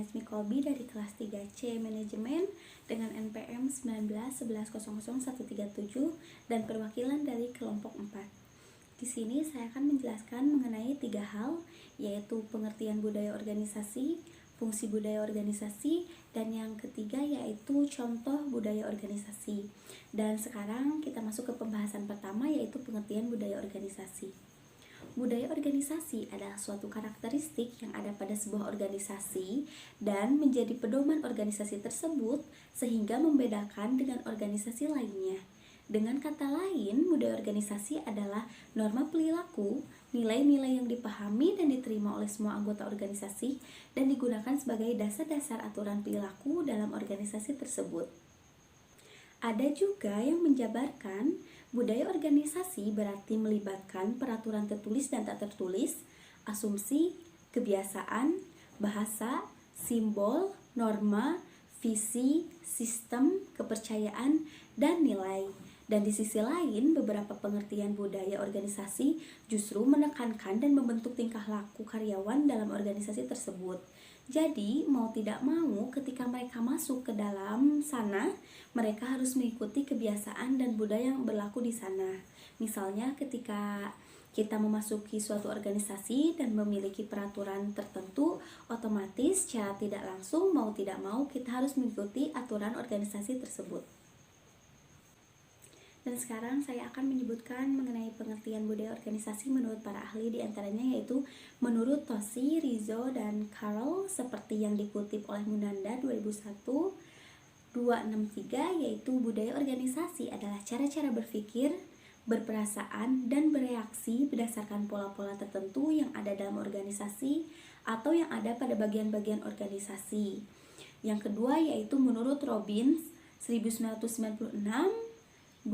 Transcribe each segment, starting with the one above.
Nesmi Kolbi dari kelas 3C Manajemen dengan NPM 1911000137 dan perwakilan dari kelompok 4. Di sini saya akan menjelaskan mengenai 3 hal, yaitu pengertian budaya organisasi, fungsi budaya organisasi, dan yang ketiga yaitu contoh budaya organisasi. Dan sekarang kita masuk ke pembahasan pertama, yaitu pengertian budaya organisasi. Budaya organisasi adalah suatu karakteristik yang ada pada sebuah organisasi dan menjadi pedoman organisasi tersebut sehingga membedakan dengan organisasi lainnya. Dengan kata lain, budaya organisasi adalah norma perilaku, nilai-nilai yang dipahami dan diterima oleh semua anggota organisasi dan digunakan sebagai dasar-dasar aturan perilaku dalam organisasi tersebut. Ada juga yang menjabarkan budaya organisasi berarti melibatkan peraturan tertulis dan tak tertulis, asumsi, kebiasaan, bahasa, simbol, norma, visi, sistem, kepercayaan, dan nilai. Dan di sisi lain, beberapa pengertian budaya organisasi justru menekankan dan membentuk tingkah laku karyawan dalam organisasi tersebut. Jadi, mau tidak mau ketika mereka masuk ke dalam sana, mereka harus mengikuti kebiasaan dan budaya yang berlaku di sana. Misalnya ketika kita memasuki suatu organisasi dan memiliki peraturan tertentu, otomatis secara tidak langsung mau tidak mau kita harus mengikuti aturan organisasi tersebut. Dan sekarang saya akan menyebutkan mengenai pengertian budaya organisasi menurut para ahli, diantaranya yaitu menurut Toshi, Rizzo, dan Carroll seperti yang dikutip oleh Munanda 2001-263, yaitu budaya organisasi adalah cara-cara berpikir, berperasaan, dan bereaksi berdasarkan pola-pola tertentu yang ada dalam organisasi atau yang ada pada bagian-bagian organisasi. Yang kedua yaitu menurut Robbins 1996-289,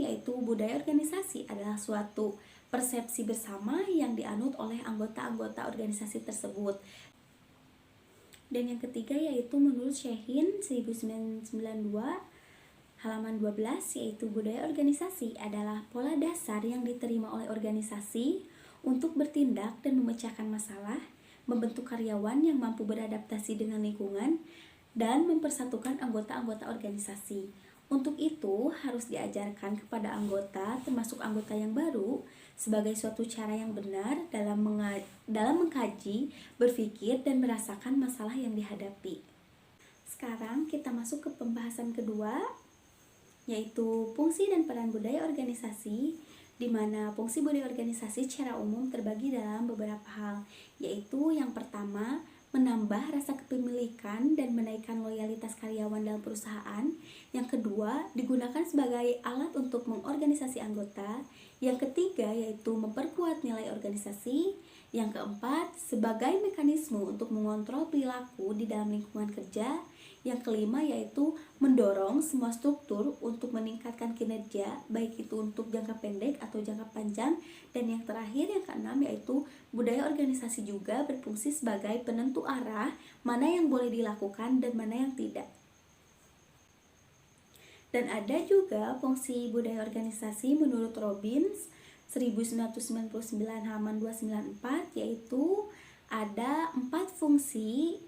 yaitu budaya organisasi adalah suatu persepsi bersama yang dianut oleh anggota-anggota organisasi tersebut. Dan yang ketiga yaitu menurut Shehin 1992 halaman 12, yaitu budaya organisasi adalah pola dasar yang diterima oleh organisasi untuk bertindak dan memecahkan masalah, membentuk karyawan yang mampu beradaptasi dengan lingkungan, dan mempersatukan anggota-anggota organisasi. Untuk itu, harus diajarkan kepada anggota, termasuk anggota yang baru, sebagai suatu cara yang benar dalam mengkaji, berpikir, dan merasakan masalah yang dihadapi. Sekarang kita masuk ke pembahasan kedua, yaitu fungsi dan peran budaya organisasi, di mana fungsi budaya organisasi secara umum terbagi dalam beberapa hal, yaitu yang pertama, menambah rasa kepemilikan dan menaikkan loyalitas karyawan dalam perusahaan. Yang kedua, digunakan sebagai alat untuk mengorganisasi anggota. Yang ketiga, yaitu memperkuat nilai organisasi. Yang keempat, sebagai mekanisme untuk mengontrol perilaku di dalam lingkungan kerja. Yang kelima, yaitu mendorong semua struktur untuk meningkatkan kinerja, baik itu untuk jangka pendek atau jangka panjang. Dan yang terakhir, yang keenam, yaitu budaya organisasi juga berfungsi sebagai penentu arah mana yang boleh dilakukan dan mana yang tidak. Dan ada juga fungsi budaya organisasi menurut Robbins 1999 halaman 294, yaitu ada 4 fungsi,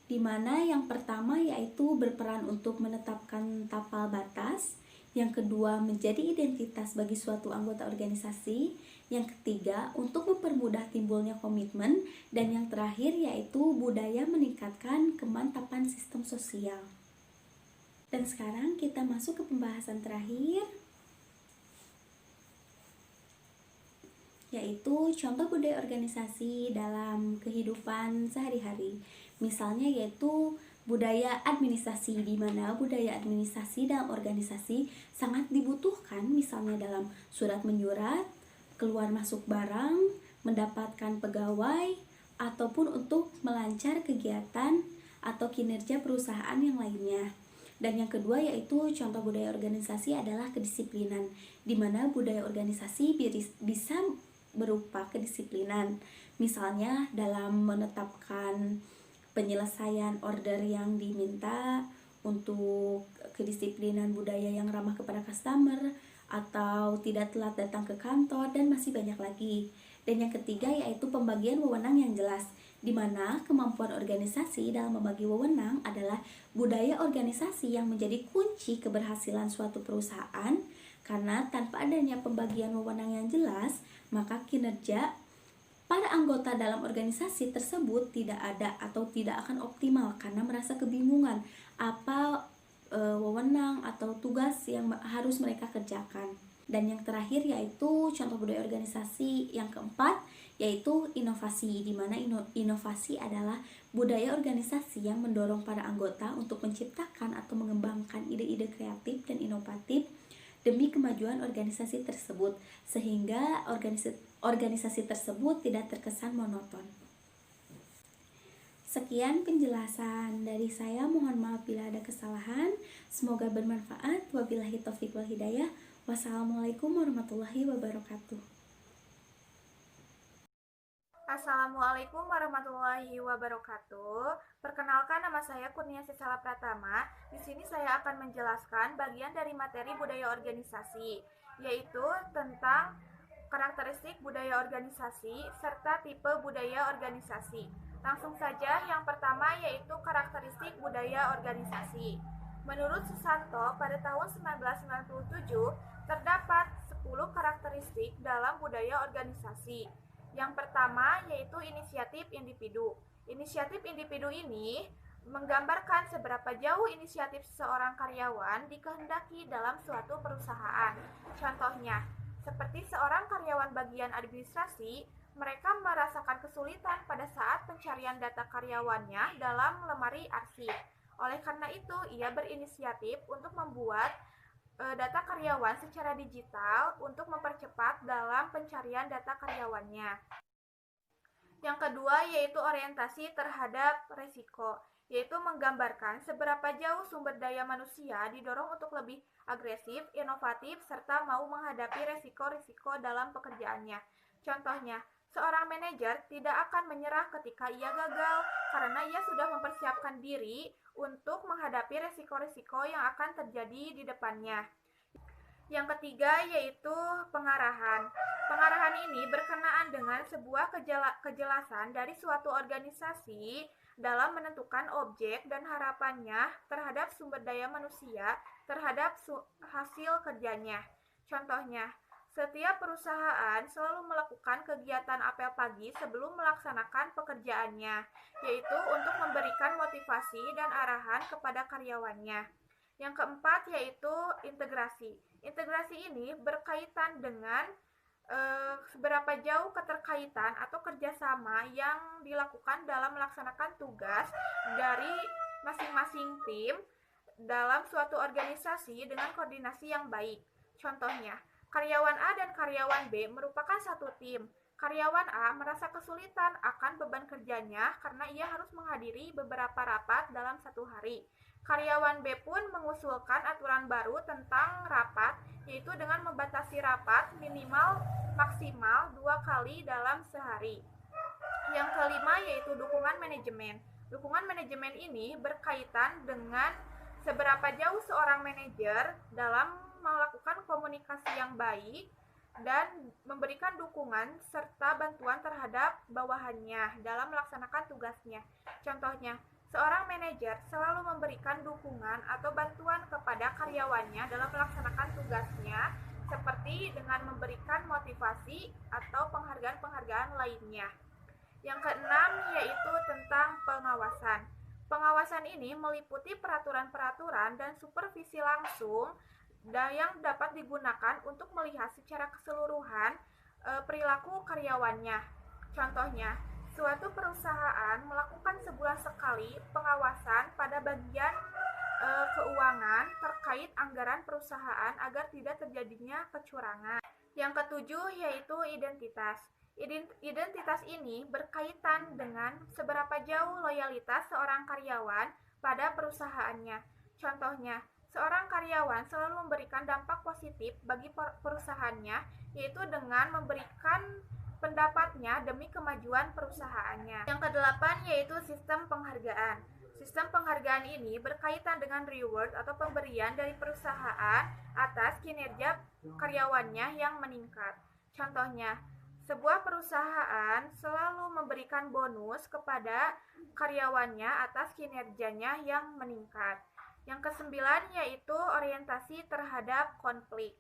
di mana yang pertama yaitu berperan untuk menetapkan tapal batas, yang kedua menjadi identitas bagi suatu anggota organisasi, yang ketiga untuk mempermudah timbulnya komitmen, dan yang terakhir yaitu budaya meningkatkan kemantapan sistem sosial. Dan sekarang kita masuk ke pembahasan terakhir, yaitu contoh budaya organisasi dalam kehidupan sehari-hari. Misalnya yaitu budaya administrasi, di mana budaya administrasi dalam organisasi sangat dibutuhkan, misalnya dalam surat menyurat, keluar masuk barang, mendapatkan pegawai, ataupun untuk melancar kegiatan atau kinerja perusahaan yang lainnya. Dan yang kedua yaitu contoh budaya organisasi adalah kedisiplinan, di mana budaya organisasi bisa berupa kedisiplinan, misalnya dalam menetapkan penyelesaian order yang diminta, untuk kedisiplinan budaya yang ramah kepada customer, atau tidak telat datang ke kantor, dan masih banyak lagi. Dan yang ketiga yaitu pembagian wewenang yang jelas, di mana kemampuan organisasi dalam membagi wewenang adalah budaya organisasi yang menjadi kunci keberhasilan suatu perusahaan, karena tanpa adanya pembagian wewenang yang jelas, maka kinerja para anggota dalam organisasi tersebut tidak ada atau tidak akan optimal karena merasa kebingungan apa wewenang atau tugas yang harus mereka kerjakan. Dan yang terakhir yaitu contoh budaya organisasi yang keempat, yaitu inovasi, di mana inovasi adalah budaya organisasi yang mendorong para anggota untuk menciptakan atau mengembangkan ide-ide kreatif dan inovatif demi kemajuan organisasi tersebut, sehingga organisasi tersebut tidak terkesan monoton. Sekian penjelasan dari saya, mohon maaf bila ada kesalahan. Semoga bermanfaat. Wabillahi taufiq wal hidayah. Wassalamualaikum warahmatullahi wabarakatuh. Assalamualaikum warahmatullahi wabarakatuh. Perkenalkan, nama saya Kurnia Sisala Pratama. Di sini saya akan menjelaskan bagian dari materi budaya organisasi, yaitu tentang karakteristik budaya organisasi serta tipe budaya organisasi. Langsung saja, yang pertama yaitu karakteristik budaya organisasi. Menurut Susanto, pada tahun 1997 terdapat 10 karakteristik dalam budaya organisasi. Yang pertama yaitu inisiatif individu. Inisiatif individu ini menggambarkan seberapa jauh inisiatif seorang karyawan dikehendaki dalam suatu perusahaan. Contohnya, seperti seorang karyawan bagian administrasi, mereka merasakan kesulitan pada saat pencarian data karyawannya dalam lemari arsip. Oleh karena itu, ia berinisiatif untuk membuat data karyawan secara digital untuk mempercepat dalam pencarian data karyawannya. Yang kedua yaitu orientasi terhadap risiko, yaitu menggambarkan seberapa jauh sumber daya manusia didorong untuk lebih agresif, inovatif, serta mau menghadapi risiko-risiko dalam pekerjaannya. Contohnya, seorang manajer tidak akan menyerah ketika ia gagal karena ia sudah mempersiapkan diri untuk menghadapi risiko-risiko yang akan terjadi di depannya. Yang ketiga yaitu pengarahan. Pengarahan ini berkenaan dengan sebuah kejelasan dari suatu organisasi dalam menentukan objek dan harapannya terhadap sumber daya manusia terhadap hasil kerjanya. Contohnya, setiap perusahaan selalu melakukan kegiatan apel pagi sebelum melaksanakan pekerjaannya, yaitu untuk memberikan motivasi dan arahan kepada karyawannya. Yang keempat yaitu integrasi. Integrasi ini berkaitan dengan seberapa jauh keterkaitan atau kerjasama yang dilakukan dalam melaksanakan tugas dari masing-masing tim dalam suatu organisasi dengan koordinasi yang baik. Contohnya, karyawan A dan karyawan B merupakan satu tim. Karyawan A merasa kesulitan akan beban kerjanya karena ia harus menghadiri beberapa rapat dalam satu hari. Karyawan B pun mengusulkan aturan baru tentang rapat, yaitu dengan membatasi rapat minimal maksimal 2 kali dalam sehari. Yang kelima yaitu dukungan manajemen. Dukungan manajemen ini berkaitan dengan seberapa jauh seorang manajer dalam melakukan komunikasi yang baik dan memberikan dukungan serta bantuan terhadap bawahannya dalam melaksanakan tugasnya. Contohnya, seorang manajer selalu memberikan dukungan atau bantuan kepada karyawannya dalam melaksanakan tugasnya, seperti dengan memberikan motivasi atau penghargaan-penghargaan lainnya. Yang keenam yaitu tentang pengawasan. Pengawasan ini meliputi peraturan-peraturan dan supervisi langsung yang dapat digunakan untuk melihat secara keseluruhan perilaku karyawannya. Contohnya, suatu perusahaan melakukan sebulan sekali pengawasan pada bagian keuangan terkait anggaran perusahaan agar tidak terjadinya kecurangan. Yang ketujuh yaitu identitas. Identitas ini berkaitan dengan seberapa jauh loyalitas seorang karyawan pada perusahaannya. Contohnya, seorang karyawan selalu memberikan dampak positif bagi perusahaannya, yaitu dengan memberikan pendapatnya demi kemajuan perusahaannya. Yang kedelapan yaitu sistem penghargaan. Sistem penghargaan ini berkaitan dengan reward atau pemberian dari perusahaan atas kinerja karyawannya yang meningkat. Contohnya, Sebuah perusahaan selalu memberikan bonus kepada karyawannya atas kinerjanya yang meningkat. Yang kesembilan yaitu orientasi terhadap konflik,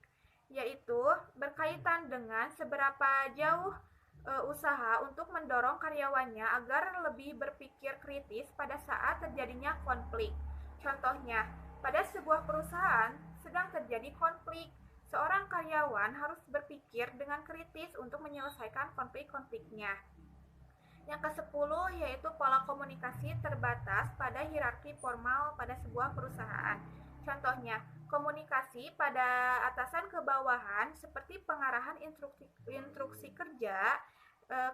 yaitu berkaitan dengan seberapa jauh usaha untuk mendorong karyawannya agar lebih berpikir kritis pada saat terjadinya konflik. Contohnya, pada sebuah perusahaan sedang terjadi konflik, seorang karyawan harus berpikir dengan kritis untuk menyelesaikan konflik-konfliknya. Yang ke-10 yaitu pola komunikasi terbatas pada hierarki formal pada sebuah perusahaan. Contohnya, komunikasi pada atasan ke bawahan seperti pengarahan instruksi kerja,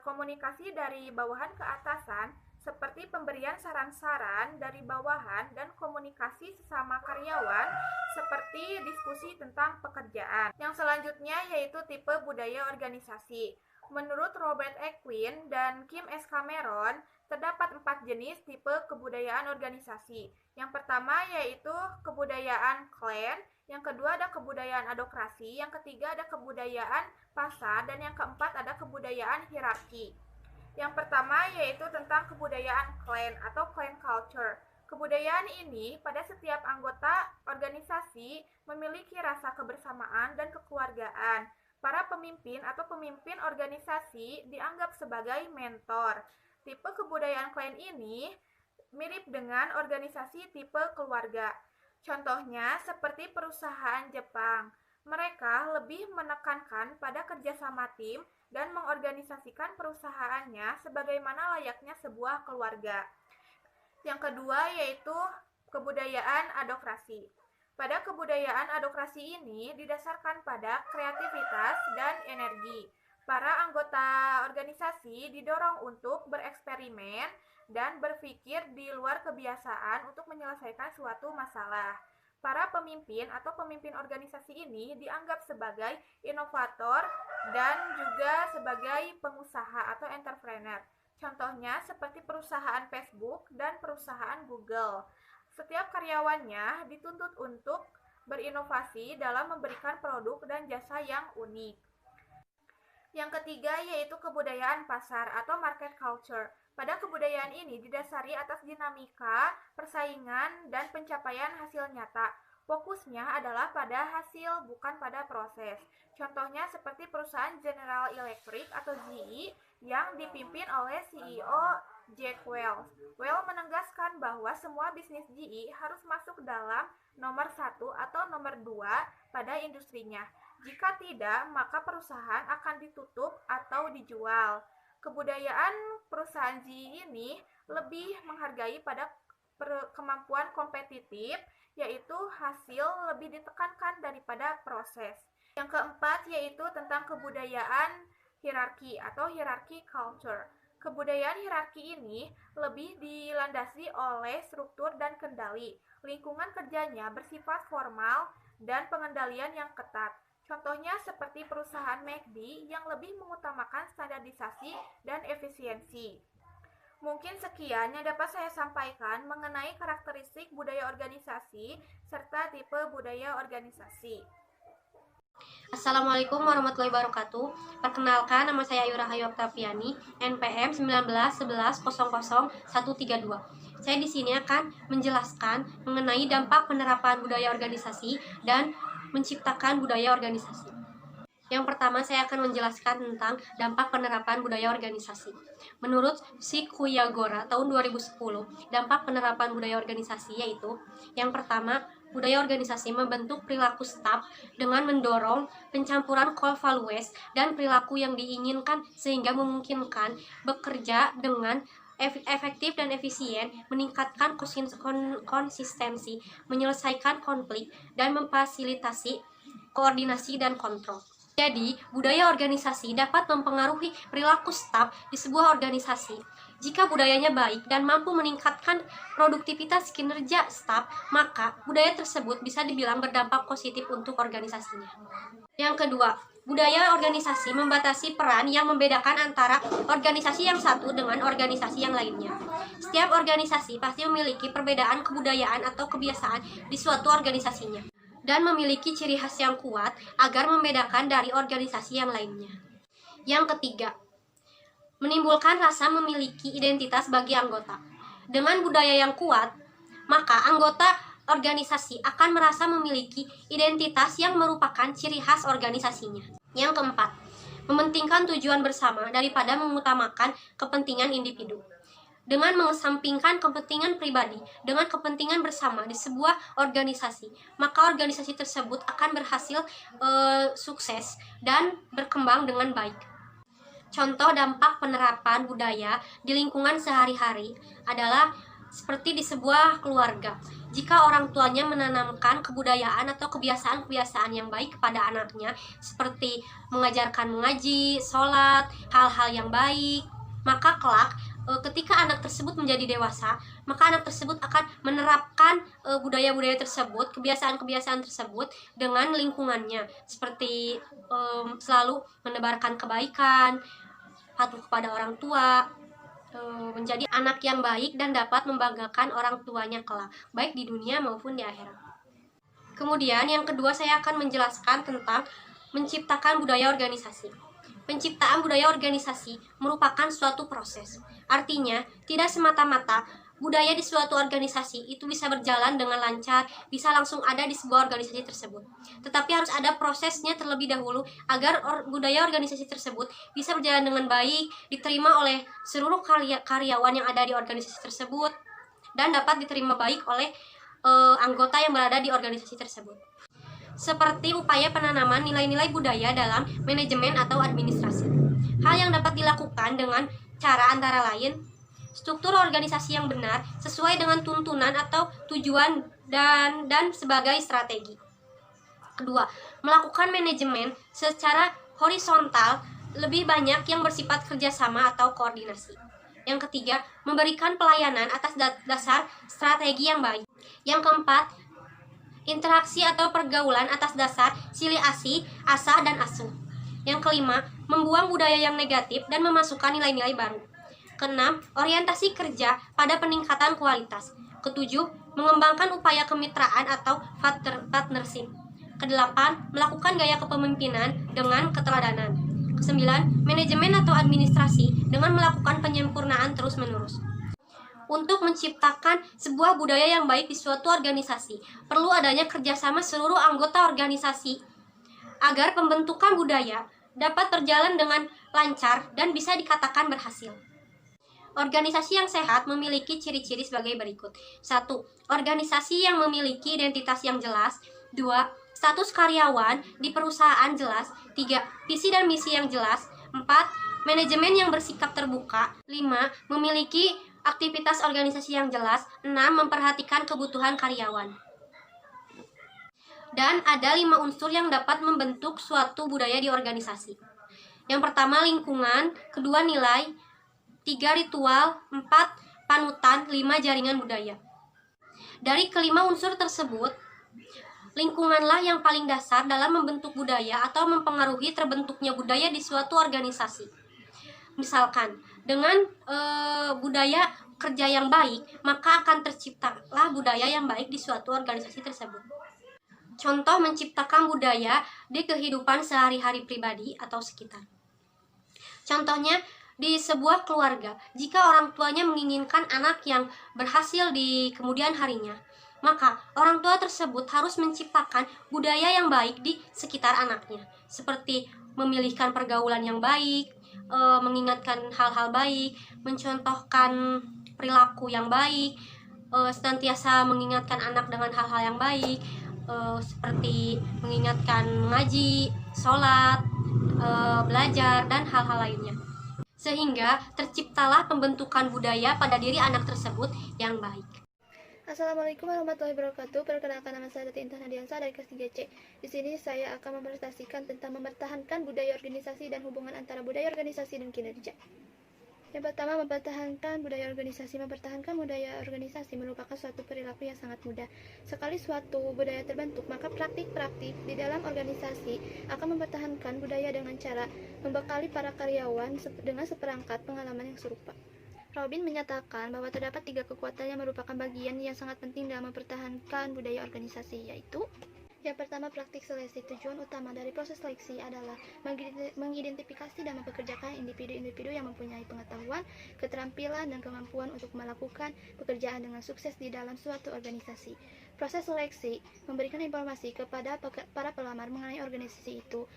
komunikasi dari bawahan ke atasan seperti pemberian saran-saran dari bawahan, dan komunikasi sesama karyawan seperti diskusi tentang pekerjaan. Yang selanjutnya yaitu tipe budaya organisasi. Menurut Robert E. Quinn dan Kim S. Cameron, terdapat 4 jenis tipe kebudayaan organisasi. Yang pertama yaitu kebudayaan klan, yang kedua ada kebudayaan adokrasi, yang ketiga ada kebudayaan pasar, dan yang keempat ada kebudayaan hierarki. Yang pertama yaitu tentang kebudayaan klan atau clan culture. Kebudayaan ini pada setiap anggota organisasi memiliki rasa kebersamaan dan kekeluargaan. Para pemimpin atau pemimpin organisasi dianggap sebagai mentor. Tipe kebudayaan klan ini mirip dengan organisasi tipe keluarga. Contohnya seperti perusahaan Jepang. Mereka lebih menekankan pada kerjasama tim dan mengorganisasikan perusahaannya sebagaimana layaknya sebuah keluarga. Yang kedua yaitu kebudayaan adokrasi. Pada kebudayaan adokrasi ini didasarkan pada kreativitas dan energi. Para anggota organisasi didorong untuk bereksperimen dan berpikir di luar kebiasaan untuk menyelesaikan suatu masalah. Para pemimpin atau pemimpin organisasi ini dianggap sebagai inovator dan juga sebagai pengusaha atau entrepreneur. Contohnya seperti perusahaan Facebook dan perusahaan Google. Setiap karyawannya dituntut untuk berinovasi dalam memberikan produk dan jasa yang unik. Yang ketiga yaitu kebudayaan pasar atau market culture. Pada kebudayaan ini didasari atas dinamika, persaingan, dan pencapaian hasil nyata. Fokusnya adalah pada hasil, bukan pada proses. Contohnya seperti perusahaan General Electric atau GE yang dipimpin oleh CEO Jack Welch. Welch menegaskan bahwa semua bisnis GE harus masuk dalam nomor 1 atau nomor 2 pada industrinya. Jika tidak, maka perusahaan akan ditutup atau dijual. Kebudayaan perusahaan GE ini lebih menghargai pada kemampuan kompetitif, yaitu hasil lebih ditekankan daripada proses. Yang keempat yaitu tentang kebudayaan hierarki atau hierarchy culture. Kebudayaan hierarki ini lebih dilandasi oleh struktur dan kendali. Lingkungan kerjanya bersifat formal dan pengendalian yang ketat. Contohnya seperti perusahaan McD yang lebih mengutamakan standarisasi dan efisiensi. Mungkin sekian yang dapat saya sampaikan mengenai karakteristik budaya organisasi serta tipe budaya organisasi. Assalamualaikum warahmatullahi wabarakatuh. Perkenalkan, nama saya Ayu Rahayu Oktaviani, NPM 1911000132. Saya di sini akan menjelaskan mengenai dampak penerapan budaya organisasi dan menciptakan budaya organisasi. Yang pertama, saya akan menjelaskan tentang dampak penerapan budaya organisasi. Menurut Sikuyagora tahun 2010, dampak penerapan budaya organisasi yaitu: yang pertama, budaya organisasi membentuk perilaku staf dengan mendorong pencampuran core values dan perilaku yang diinginkan sehingga memungkinkan bekerja dengan efektif dan efisien, meningkatkan konsistensi, menyelesaikan konflik, dan memfasilitasi koordinasi dan kontrol. Jadi, budaya organisasi dapat mempengaruhi perilaku staf di sebuah organisasi. Jika budayanya baik dan mampu meningkatkan produktivitas kinerja staf, maka budaya tersebut bisa dibilang berdampak positif untuk organisasinya. Yang kedua, budaya organisasi membatasi peran yang membedakan antara organisasi yang satu dengan organisasi yang lainnya. Setiap organisasi pasti memiliki perbedaan kebudayaan atau kebiasaan di suatu organisasinya, dan memiliki ciri khas yang kuat agar membedakan dari organisasi yang lainnya. Yang ketiga, menimbulkan rasa memiliki identitas bagi anggota. Dengan budaya yang kuat, maka anggota organisasi akan merasa memiliki identitas yang merupakan ciri khas organisasinya. Yang keempat, mementingkan tujuan bersama daripada mengutamakan kepentingan individu. Dengan mengesampingkan kepentingan pribadi dengan kepentingan bersama di sebuah organisasi, maka organisasi tersebut akan berhasil sukses dan berkembang dengan baik. Contoh dampak penerapan budaya di lingkungan sehari-hari adalah seperti di sebuah keluarga. Jika orang tuanya menanamkan kebudayaan atau kebiasaan-kebiasaan yang baik kepada anaknya, seperti mengajarkan mengaji, sholat, hal-hal yang baik, maka kelak ketika anak tersebut menjadi dewasa, maka anak tersebut akan menerapkan budaya-budaya tersebut, kebiasaan-kebiasaan tersebut dengan lingkungannya, seperti selalu menebarkan kebaikan, patuh kepada orang tua, menjadi anak yang baik dan dapat membanggakan orang tuanya kelak, baik di dunia maupun di akhirat. Kemudian yang kedua, saya akan menjelaskan tentang menciptakan budaya organisasi. Penciptaan budaya organisasi merupakan suatu proses. Artinya, tidak semata-mata budaya di suatu organisasi itu bisa berjalan dengan lancar, bisa langsung ada di sebuah organisasi tersebut. Tetapi harus ada prosesnya terlebih dahulu agar budaya organisasi tersebut bisa berjalan dengan baik, diterima oleh seluruh karyawan yang ada di organisasi tersebut, dan dapat diterima baik oleh anggota yang berada di organisasi tersebut. Seperti upaya penanaman nilai-nilai budaya dalam manajemen atau administrasi. Hal yang dapat dilakukan dengan cara antara lain struktur organisasi yang benar sesuai dengan tuntunan atau tujuan dan sebagai strategi. Kedua, melakukan manajemen secara horizontal lebih banyak yang bersifat kerjasama atau koordinasi. Yang ketiga, memberikan pelayanan atas dasar strategi yang baik. Yang keempat, interaksi atau pergaulan atas dasar silih asih, asah, dan asuh. Yang kelima, membuang budaya yang negatif dan memasukkan nilai-nilai baru. Keenam, orientasi kerja pada peningkatan kualitas. Ketujuh, mengembangkan upaya kemitraan atau partnership. Kedelapan, melakukan gaya kepemimpinan dengan keteladanan. Kesembilan, manajemen atau administrasi dengan melakukan penyempurnaan terus-menerus. Untuk menciptakan sebuah budaya yang baik di suatu organisasi, perlu adanya kerjasama seluruh anggota organisasi agar pembentukan budaya dapat berjalan dengan lancar dan bisa dikatakan berhasil. Organisasi yang sehat memiliki ciri-ciri sebagai berikut. 1. Organisasi yang memiliki identitas yang jelas. 2. Status karyawan di perusahaan jelas. 3. Visi dan misi yang jelas. 4. Manajemen yang bersikap terbuka. 5. Memiliki aktivitas organisasi yang jelas. 6. Memperhatikan kebutuhan karyawan. Dan ada 5 unsur yang dapat membentuk suatu budaya di organisasi. Yang pertama, lingkungan. Kedua, nilai. 3. Ritual. 4. Panutan. 5. Jaringan budaya. Dari kelima unsur tersebut, lingkunganlah yang paling dasar dalam membentuk budaya atau mempengaruhi terbentuknya budaya di suatu organisasi. Misalkan, dengan budaya kerja yang baik, maka akan terciptalah budaya yang baik di suatu organisasi tersebut. Contoh menciptakan budaya di kehidupan sehari-hari pribadi atau sekitar. Contohnya, di sebuah keluarga, jika orang tuanya menginginkan anak yang berhasil di kemudian harinya, maka orang tua tersebut harus menciptakan budaya yang baik di sekitar anaknya, seperti memilihkan pergaulan yang baik, mengingatkan hal-hal baik, mencontohkan perilaku yang baik, senantiasa mengingatkan anak dengan hal-hal yang baik, seperti mengingatkan mengaji, sholat, belajar, dan hal-hal lainnya. Sehingga terciptalah pembentukan budaya pada diri anak tersebut yang baik. Assalamualaikum warahmatullahi wabarakatuh. Perkenalkan, nama saya Dati Intan Hadiansa dari kelas 3C. Di sini saya akan mempresentasikan tentang mempertahankan budaya organisasi dan hubungan antara budaya organisasi dan kinerja. Yang pertama, mempertahankan budaya organisasi. Mempertahankan budaya organisasi merupakan suatu perilaku yang sangat mudah. Sekali suatu budaya terbentuk, maka praktik-praktik di dalam organisasi akan mempertahankan budaya dengan cara membekali para karyawan dengan seperangkat pengalaman yang serupa. Robin menyatakan bahwa terdapat 3 kekuatan yang merupakan bagian yang sangat penting dalam mempertahankan budaya organisasi, yaitu Yang pertama, praktik seleksi. Tujuan utama dari proses seleksi adalah mengidentifikasi dan mempekerjakan individu-individu yang mempunyai pengetahuan, keterampilan, dan kemampuan untuk melakukan pekerjaan dengan sukses di dalam suatu organisasi. Proses seleksi memberikan informasi kepada para pelamar mengenai organisasi itu,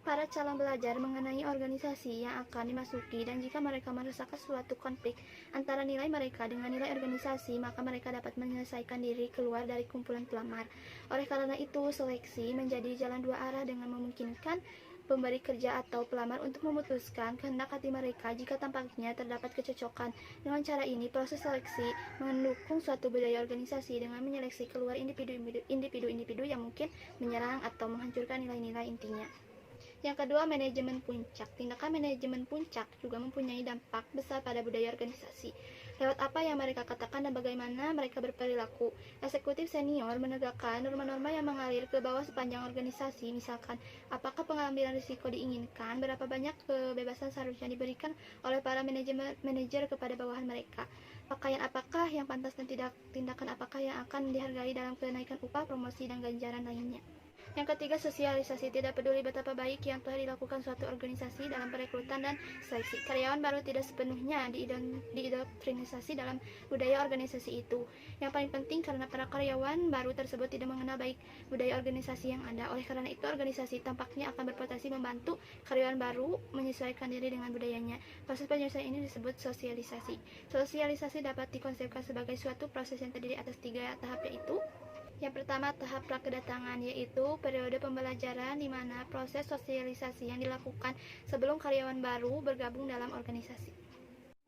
para calon belajar mengenai organisasi yang akan dimasuki, dan jika mereka merasakan suatu konflik antara nilai mereka dengan nilai organisasi, maka mereka dapat menyelesaikan diri keluar dari kumpulan pelamar. Oleh karena itu, seleksi menjadi jalan dua arah dengan memungkinkan pemberi kerja atau pelamar untuk memutuskan kehendak hati mereka jika tampaknya terdapat kecocokan. Dengan cara ini, proses seleksi mendukung suatu budaya organisasi dengan menyeleksi keluar individu-individu yang mungkin menyerang atau menghancurkan nilai-nilai intinya. Yang kedua, manajemen puncak. Tindakan manajemen puncak juga mempunyai dampak besar pada budaya organisasi. Lewat apa yang mereka katakan dan bagaimana mereka berperilaku, eksekutif senior menegakkan norma-norma yang mengalir ke bawah sepanjang organisasi. Misalkan, apakah pengambilan risiko diinginkan, berapa banyak kebebasan seharusnya diberikan oleh para manajer kepada bawahan mereka, pakaian apakah yang pantas dan tindakan apakah yang akan dihargai dalam kenaikan upah, promosi, dan ganjaran lainnya. Yang ketiga, sosialisasi. Tidak peduli betapa baik yang telah dilakukan suatu organisasi dalam perekrutan dan seleksi, karyawan baru tidak sepenuhnya diindoktrinisasi dalam budaya organisasi itu. Yang paling penting karena para karyawan baru tersebut tidak mengenal baik budaya organisasi yang ada. Oleh karena itu, organisasi tampaknya akan berpotensi membantu karyawan baru menyesuaikan diri dengan budayanya. Proses penyelesaian ini disebut sosialisasi. Sosialisasi dapat dikonsepkan sebagai suatu proses yang terdiri atas 3 tahap, yaitu: yang pertama, tahap prakedatangan, yaitu periode pembelajaran di mana proses sosialisasi yang dilakukan sebelum karyawan baru bergabung dalam organisasi.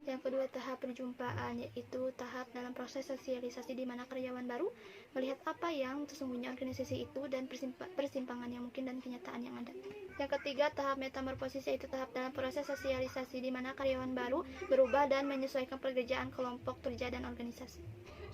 Yang kedua, tahap perjumpaan, yaitu tahap dalam proses sosialisasi di mana karyawan baru melihat apa yang sesungguhnya organisasi itu dan persimpangan yang mungkin dan kenyataan yang ada. Yang ketiga, tahap metamorfosis, yaitu tahap dalam proses sosialisasi di mana karyawan baru berubah dan menyesuaikan pekerjaan kelompok kerja dan organisasi.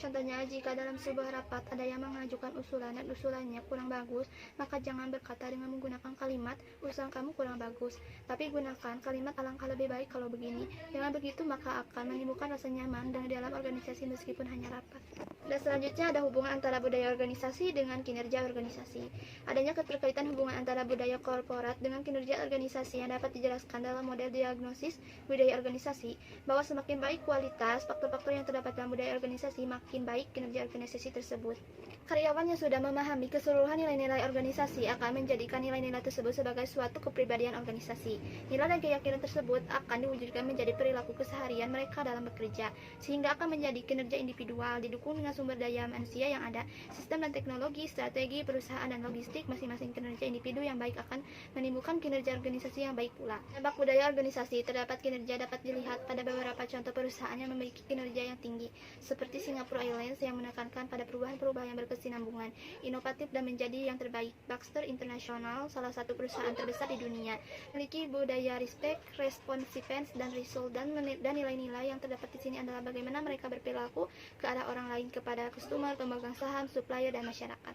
Contohnya, jika dalam sebuah rapat ada yang mengajukan usulan dan usulannya kurang bagus, maka jangan berkata dengan menggunakan kalimat, "Usulan kamu kurang bagus," tapi gunakan kalimat, "Alangkah lebih baik kalau begini." Dengan begitu, maka akan menimbulkan rasa nyaman dan dalam organisasi meskipun hanya rapat. Dan selanjutnya ada hubungan antara budaya organisasi dengan kinerja organisasi. Adanya keterkaitan hubungan antara budaya korporat dengan kinerja organisasi yang dapat dijelaskan dalam model diagnosis budaya organisasi, bahwa semakin baik kualitas faktor-faktor yang terdapat dalam budaya organisasi, makin baik kinerja organisasi tersebut. Karyawan yang sudah memahami keseluruhan nilai-nilai organisasi akan menjadikan nilai-nilai tersebut sebagai suatu kepribadian organisasi. Nilai dan keyakinan tersebut akan diwujudkan menjadi perilaku keseharian mereka dalam bekerja, sehingga akan menjadi kinerja individual didukung dengan sumber daya manusia yang ada, sistem dan teknologi, strategi, perusahaan, dan logistik. Masing-masing kinerja individu yang baik akan menimbulkan kinerja organisasi yang baik pula. Dampak budaya organisasi terdapat kinerja dapat dilihat pada beberapa contoh perusahaan yang memiliki kinerja yang tinggi, seperti Singapore Airlines yang menekankan pada perubahan-perubahan yang berkesinambungan, inovatif, dan menjadi yang terbaik. Baxter International, salah satu perusahaan terbesar di dunia, memiliki budaya respect, responsiveness, dan result, dan nilai-nilai yang terdapat di sini adalah bagaimana mereka berperilaku ke arah orang lain, kepada customer, pemegang saham, supplier, dan masyarakat.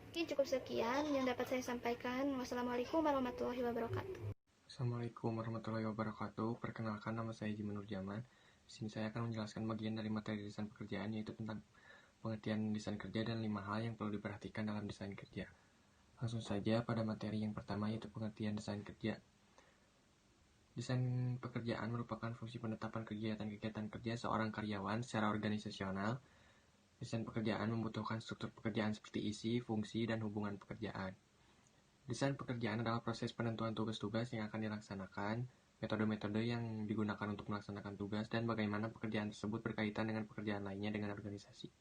Mungkin cukup sekian yang dapat saya sampaikan. Wassalamualaikum warahmatullahi wabarakatuh. Assalamualaikum warahmatullahi wabarakatuh. Perkenalkan, nama saya Jiman Nurjaman. Di sini saya akan menjelaskan bagian dari materi desain pekerjaan, yaitu tentang pengertian desain kerja dan 5 hal yang perlu diperhatikan dalam desain kerja. Langsung saja pada materi yang pertama, yaitu pengertian desain kerja. Desain pekerjaan merupakan fungsi penetapan kegiatan-kegiatan kerja seorang karyawan secara organisasional. Desain pekerjaan membutuhkan struktur pekerjaan seperti isi, fungsi, dan hubungan pekerjaan. Desain pekerjaan adalah proses penentuan tugas-tugas yang akan dilaksanakan, metode-metode yang digunakan untuk melaksanakan tugas, dan bagaimana pekerjaan tersebut berkaitan dengan pekerjaan lainnya dengan organisasi.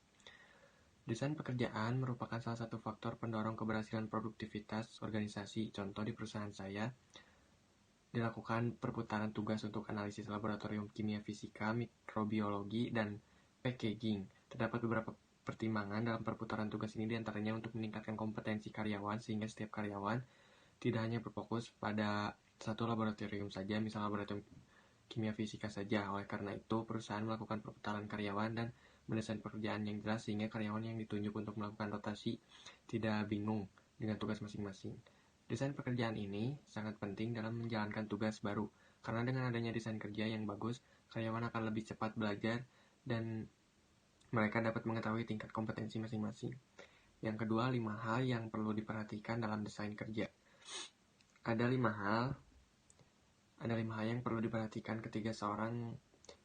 Desain pekerjaan merupakan salah satu faktor pendorong keberhasilan produktivitas organisasi. Contoh di perusahaan saya, dilakukan perputaran tugas untuk analisis laboratorium kimia fisika, mikrobiologi, dan packaging. Terdapat beberapa pertimbangan dalam perputaran tugas ini, diantaranya untuk meningkatkan kompetensi karyawan sehingga setiap karyawan tidak hanya berfokus pada satu laboratorium saja, misal laboratorium kimia fisika saja. Oleh karena itu, perusahaan melakukan perputaran karyawan dan mendesain pekerjaan yang jelas sehingga karyawan yang ditunjuk untuk melakukan rotasi tidak bingung dengan tugas masing-masing. Desain pekerjaan ini sangat penting dalam menjalankan tugas baru, karena dengan adanya desain kerja yang bagus, karyawan akan lebih cepat belajar dan mereka dapat mengetahui tingkat kompetensi masing-masing. Yang kedua, 5 hal yang perlu diperhatikan dalam desain kerja. Ada 5 hal yang perlu diperhatikan ketika seorang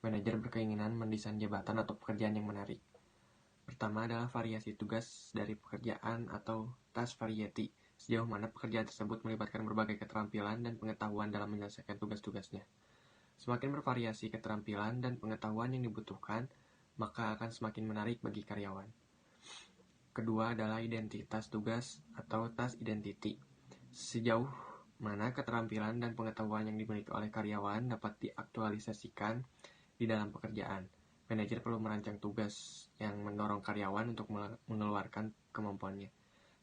manajer berkeinginan mendesain jabatan atau pekerjaan yang menarik. Pertama adalah variasi tugas dari pekerjaan atau task variety. Sejauh mana pekerjaan tersebut melibatkan berbagai keterampilan dan pengetahuan dalam menyelesaikan tugas-tugasnya. Semakin bervariasi keterampilan dan pengetahuan yang dibutuhkan, maka akan semakin menarik bagi karyawan. Kedua adalah identitas tugas atau task identity. Sejauh mana keterampilan dan pengetahuan yang dimiliki oleh karyawan dapat diaktualisasikan di dalam pekerjaan. Manajer perlu merancang tugas yang mendorong karyawan untuk mengeluarkan kemampuannya.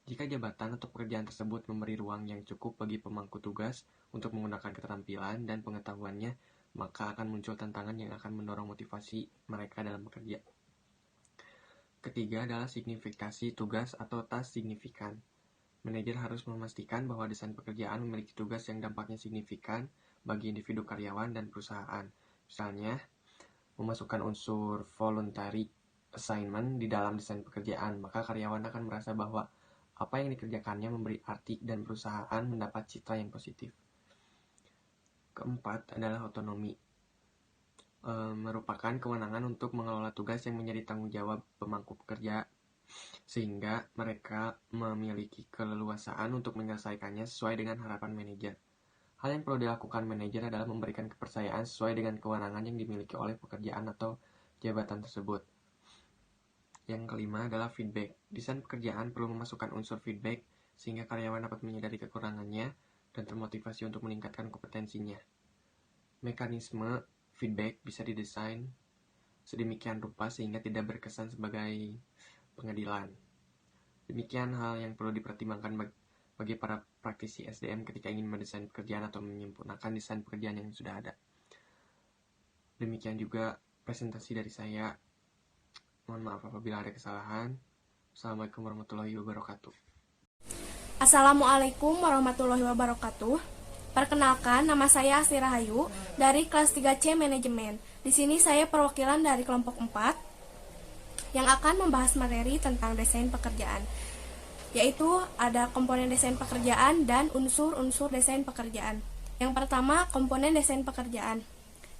Jika jabatan atau pekerjaan tersebut memberi ruang yang cukup bagi pemangku tugas untuk menggunakan keterampilan dan pengetahuannya, maka akan muncul tantangan yang akan mendorong motivasi mereka dalam bekerja. Ketiga adalah signifikasi tugas atau task signifikan. Manajer harus memastikan bahwa desain pekerjaan memiliki tugas yang dampaknya signifikan bagi individu karyawan dan perusahaan. Misalnya, memasukkan unsur voluntary assignment di dalam desain pekerjaan, maka karyawan akan merasa bahwa apa yang dikerjakannya memberi arti dan perusahaan mendapat citra yang positif. Keempat adalah otonomi. Merupakan kewenangan untuk mengelola tugas yang menjadi tanggung jawab pemangku pekerja, sehingga mereka memiliki keleluasaan untuk menyelesaikannya sesuai dengan harapan manajer. Hal yang perlu dilakukan manajer adalah memberikan kepercayaan sesuai dengan kewenangan yang dimiliki oleh pekerjaan atau jabatan tersebut. Yang kelima adalah feedback. Desain pekerjaan perlu memasukkan unsur feedback sehingga karyawan dapat menyadari kekurangannya dan termotivasi untuk meningkatkan kompetensinya. Mekanisme feedback bisa didesain sedemikian rupa sehingga tidak berkesan sebagai pengadilan. Demikian hal yang perlu dipertimbangkan bagi para praktisi SDM ketika ingin mendesain pekerjaan atau menyempurnakan desain pekerjaan yang sudah ada. Demikian juga presentasi dari saya. Mohon maaf apabila ada kesalahan. Assalamualaikum warahmatullahi wabarakatuh. Assalamualaikum warahmatullahi wabarakatuh. Perkenalkan, nama saya Asri Rahayu dari kelas 3C Manajemen. Di sini saya perwakilan dari kelompok 4 yang akan membahas materi tentang desain pekerjaan, yaitu ada komponen desain pekerjaan dan unsur-unsur desain pekerjaan. Yang pertama, komponen desain pekerjaan,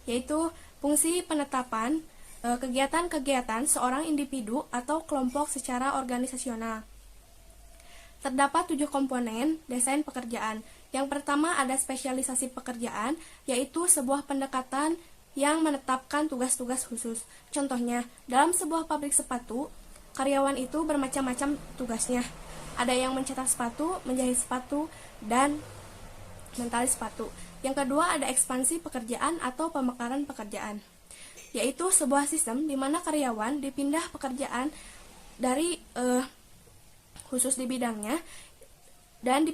yaitu fungsi penetapan kegiatan-kegiatan seorang individu atau kelompok secara organisasional. Terdapat 7 komponen desain pekerjaan. Yang pertama ada spesialisasi pekerjaan, yaitu sebuah pendekatan yang menetapkan tugas-tugas khusus. Contohnya, dalam sebuah pabrik sepatu, karyawan itu bermacam-macam tugasnya. Ada yang mencetak sepatu, menjahit sepatu, dan mentali sepatu. Yang kedua ada ekspansi pekerjaan atau pemekaran pekerjaan, yaitu sebuah sistem di mana karyawan dipindah pekerjaan dari khusus di bidangnya dan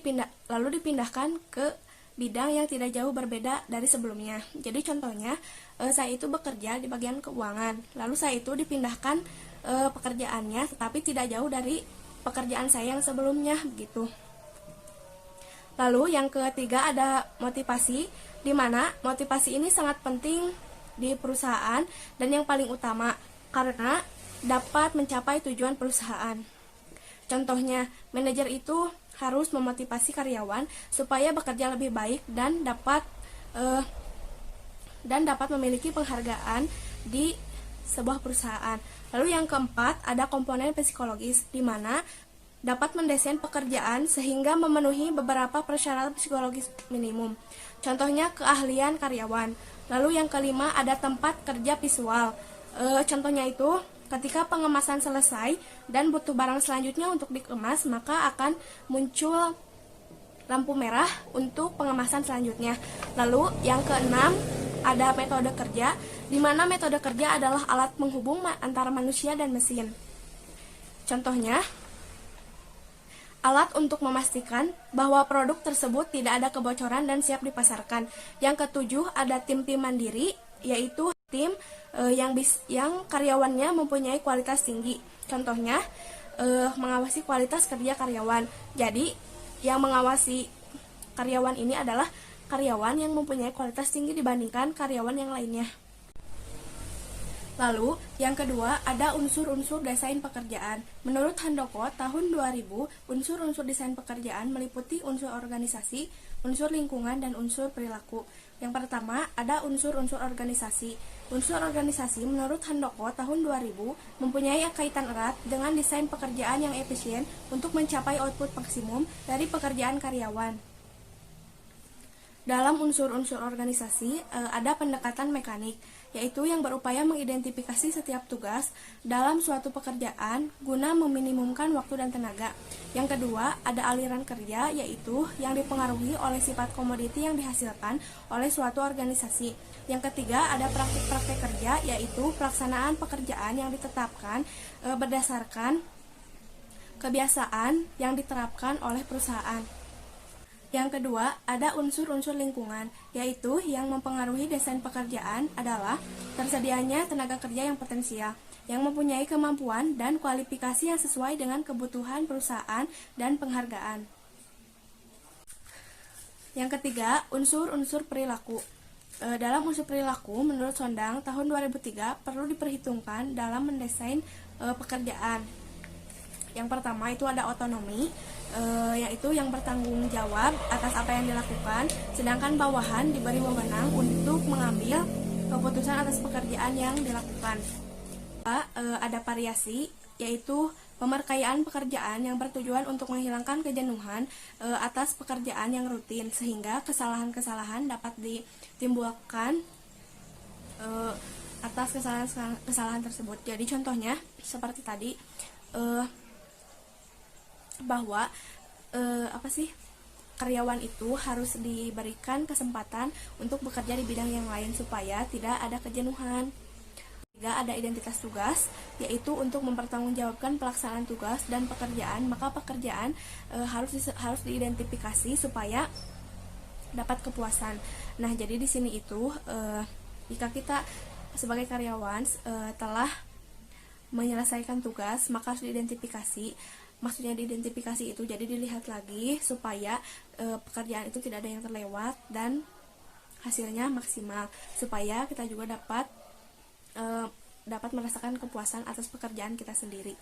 lalu dipindahkan ke bidang yang tidak jauh berbeda dari sebelumnya. Jadi contohnya, saya itu bekerja di bagian keuangan, lalu saya itu dipindahkan pekerjaannya, tetapi tidak jauh dari pekerjaan saya yang sebelumnya, begitu. Lalu yang ketiga ada motivasi, di mana motivasi ini sangat penting di perusahaan dan yang paling utama karena dapat mencapai tujuan perusahaan. Contohnya, manajer itu harus memotivasi karyawan supaya bekerja lebih baik dan dapat memiliki penghargaan di sebuah perusahaan. Lalu yang keempat ada komponen psikologis, di mana dapat mendesain pekerjaan sehingga memenuhi beberapa persyaratan psikologis minimum. Contohnya keahlian karyawan. Lalu yang kelima ada tempat kerja visual. Contohnya itu ketika pengemasan selesai dan butuh barang selanjutnya untuk dikemas, maka akan muncul lampu merah untuk pengemasan selanjutnya. Lalu yang keenam ada metode kerja, di mana metode kerja adalah alat penghubung antara manusia dan mesin. Contohnya, alat untuk memastikan bahwa produk tersebut tidak ada kebocoran dan siap dipasarkan. Yang ketujuh ada tim-tim mandiri, yaitu tim yang karyawannya mempunyai kualitas tinggi. Contohnya, mengawasi kualitas kerja karyawan. Jadi, yang mengawasi karyawan ini adalah karyawan yang mempunyai kualitas tinggi dibandingkan karyawan yang lainnya. Lalu, yang kedua, ada unsur-unsur desain pekerjaan. Menurut Handoko, tahun 2000, unsur-unsur desain pekerjaan meliputi unsur organisasi, unsur lingkungan, dan unsur perilaku. Yang pertama, ada unsur-unsur organisasi. Unsur organisasi menurut Handoko tahun 2000 mempunyai kaitan erat dengan desain pekerjaan yang efisien untuk mencapai output maksimum dari pekerjaan karyawan. Dalam unsur-unsur organisasi, ada pendekatan mekanik, yaitu yang berupaya mengidentifikasi setiap tugas dalam suatu pekerjaan guna meminimumkan waktu dan tenaga. Yang kedua, ada aliran kerja, yaitu yang dipengaruhi oleh sifat komoditi yang dihasilkan oleh suatu organisasi. Yang ketiga, ada praktik-praktik kerja, yaitu pelaksanaan pekerjaan yang ditetapkan berdasarkan kebiasaan yang diterapkan oleh perusahaan. Yang kedua, ada unsur-unsur lingkungan, yaitu yang mempengaruhi desain pekerjaan adalah tersedianya tenaga kerja yang potensial, yang mempunyai kemampuan dan kualifikasi yang sesuai dengan kebutuhan perusahaan dan penghargaan. Yang ketiga, unsur-unsur perilaku. Dalam unsur perilaku, menurut Sondang, tahun 2003 perlu diperhitungkan dalam mendesain pekerjaan. Yang pertama itu ada otonomi, yaitu yang bertanggung jawab atas apa yang dilakukan, sedangkan bawahan diberi wewenang untuk mengambil keputusan atas pekerjaan yang dilakukan. Ada variasi, yaitu pemerkayaan pekerjaan yang bertujuan untuk menghilangkan kejenuhan atas pekerjaan yang rutin, sehingga kesalahan-kesalahan dapat ditimbulkan atas kesalahan tersebut. Jadi contohnya seperti tadi, bahwa karyawan itu harus diberikan kesempatan untuk bekerja di bidang yang lain supaya tidak ada kejenuhan. Ketiga, ada identitas tugas, yaitu untuk mempertanggungjawabkan pelaksanaan tugas dan pekerjaan, maka pekerjaan harus diidentifikasi supaya dapat kepuasan. Nah, jadi di sini itu jika kita sebagai karyawan telah menyelesaikan tugas, maka harus diidentifikasi. Maksudnya diidentifikasi itu jadi dilihat lagi supaya pekerjaan itu tidak ada yang terlewat dan hasilnya maksimal, supaya kita juga dapat merasakan kepuasan atas pekerjaan kita sendiri.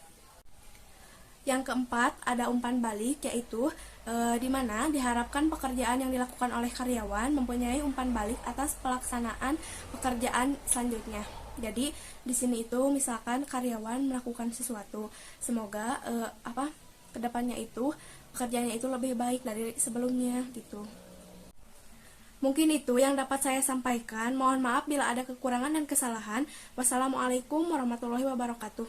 Yang keempat, ada umpan balik, yaitu di mana diharapkan pekerjaan yang dilakukan oleh karyawan mempunyai umpan balik atas pelaksanaan pekerjaan selanjutnya. Jadi di sini itu misalkan karyawan melakukan sesuatu, semoga kedepannya itu pekerjaannya itu lebih baik dari sebelumnya gitu. Mungkin itu yang dapat saya sampaikan. Mohon maaf bila ada kekurangan dan kesalahan. Wassalamualaikum warahmatullahi wabarakatuh.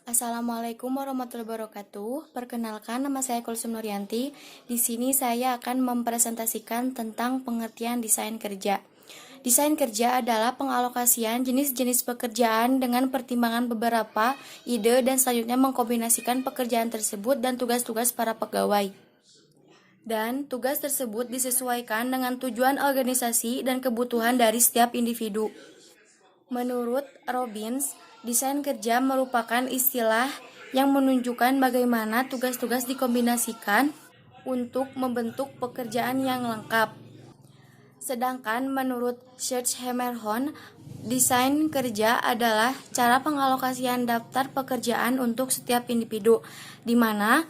Assalamualaikum warahmatullahi wabarakatuh. Perkenalkan, nama saya Kulsum Nuryanti. Di sini saya akan mempresentasikan tentang pengertian desain kerja. Desain kerja adalah pengalokasian jenis-jenis pekerjaan dengan pertimbangan beberapa ide dan selanjutnya mengkombinasikan pekerjaan tersebut dan tugas-tugas para pegawai. Dan tugas tersebut disesuaikan dengan tujuan organisasi dan kebutuhan dari setiap individu. Menurut Robbins, desain kerja merupakan istilah yang menunjukkan bagaimana tugas-tugas dikombinasikan untuk membentuk pekerjaan yang lengkap. Sedangkan menurut Serge Hammerhorn, desain kerja adalah cara pengalokasian daftar pekerjaan untuk setiap individu, di mana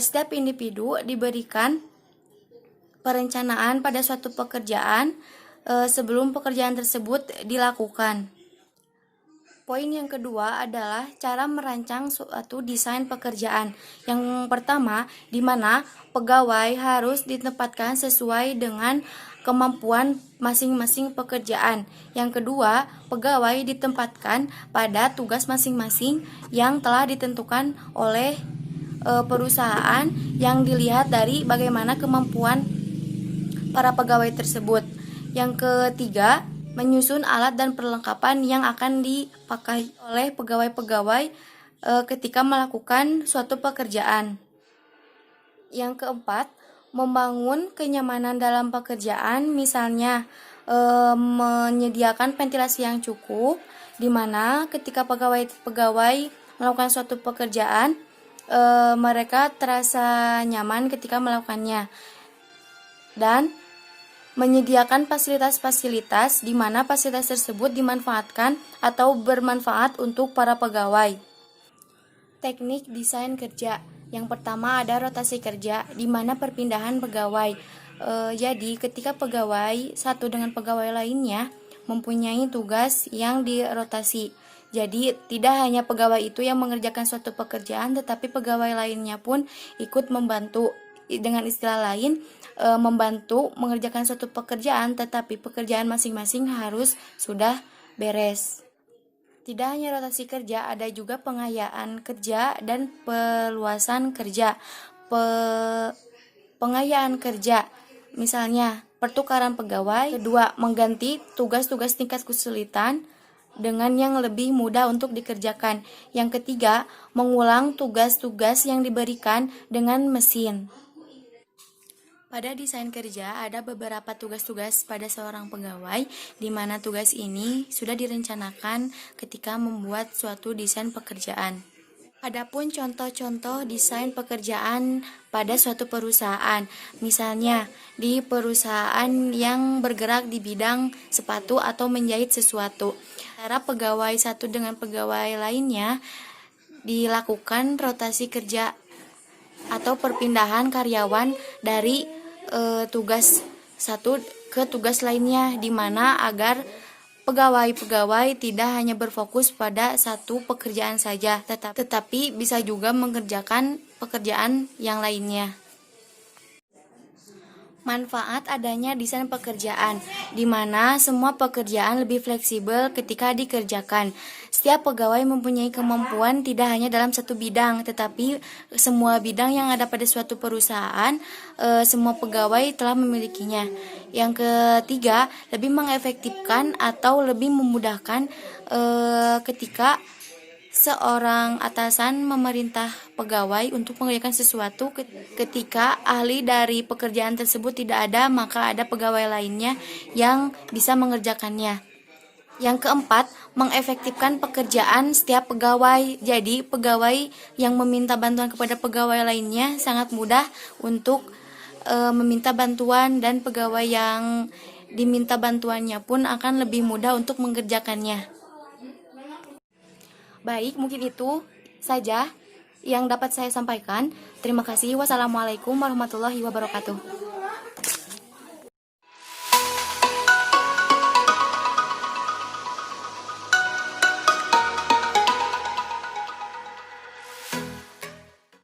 setiap individu diberikan perencanaan pada suatu pekerjaan sebelum pekerjaan tersebut dilakukan. Poin yang kedua adalah cara merancang suatu desain pekerjaan. Yang pertama, di mana pegawai harus ditempatkan sesuai dengan kemampuan masing-masing pekerjaan. Yang kedua, pegawai ditempatkan pada tugas masing-masing yang telah ditentukan oleh perusahaan yang dilihat dari bagaimana kemampuan para pegawai tersebut. Yang ketiga, menyusun alat dan perlengkapan yang akan dipakai oleh pegawai-pegawai ketika melakukan suatu pekerjaan. Yang keempat, membangun kenyamanan dalam pekerjaan, misalnya menyediakan ventilasi yang cukup, di mana ketika pegawai melakukan suatu pekerjaan, mereka terasa nyaman ketika melakukannya. Dan menyediakan fasilitas-fasilitas di mana fasilitas tersebut dimanfaatkan atau bermanfaat untuk para pegawai. Teknik desain kerja. Yang pertama ada rotasi kerja, di mana perpindahan pegawai. Jadi ketika pegawai satu dengan pegawai lainnya mempunyai tugas yang dirotasi. Jadi tidak hanya pegawai itu yang mengerjakan suatu pekerjaan, tetapi pegawai lainnya pun ikut membantu. Dengan istilah lain, membantu mengerjakan suatu pekerjaan, tetapi pekerjaan masing-masing harus sudah beres. Tidak hanya rotasi kerja, ada juga pengayaan kerja dan peluasan kerja. Pengayaan kerja, misalnya pertukaran pegawai. Kedua, mengganti tugas-tugas tingkat kesulitan dengan yang lebih mudah untuk dikerjakan. Yang ketiga, mengulang tugas-tugas yang diberikan dengan mesin. Pada desain kerja ada beberapa tugas-tugas pada seorang pegawai, di mana tugas ini sudah direncanakan ketika membuat suatu desain pekerjaan. Adapun contoh-contoh desain pekerjaan pada suatu perusahaan, misalnya di perusahaan yang bergerak di bidang sepatu atau menjahit sesuatu. Antara pegawai satu dengan pegawai lainnya dilakukan rotasi kerja atau perpindahan karyawan dari tugas satu ke tugas lainnya, di mana agar pegawai-pegawai tidak hanya berfokus pada satu pekerjaan saja, tetapi bisa juga mengerjakan pekerjaan yang lainnya. Manfaat adanya desain pekerjaan, di mana semua pekerjaan lebih fleksibel ketika dikerjakan. Setiap pegawai mempunyai kemampuan tidak hanya dalam satu bidang, tetapi semua bidang yang ada pada suatu perusahaan, semua pegawai telah memilikinya. Yang ketiga, lebih mengefektifkan atau lebih memudahkan ketika seorang atasan memerintah pegawai untuk mengerjakan sesuatu. Ketika ahli dari pekerjaan tersebut tidak ada, maka ada pegawai lainnya yang bisa mengerjakannya. Yang keempat, mengefektifkan pekerjaan setiap pegawai. Jadi, pegawai yang meminta bantuan kepada pegawai lainnya sangat mudah untuk meminta bantuan, dan pegawai yang diminta bantuannya pun akan lebih mudah untuk mengerjakannya. Baik, mungkin itu saja yang dapat saya sampaikan. Terima kasih. Wassalamualaikum warahmatullahi wabarakatuh.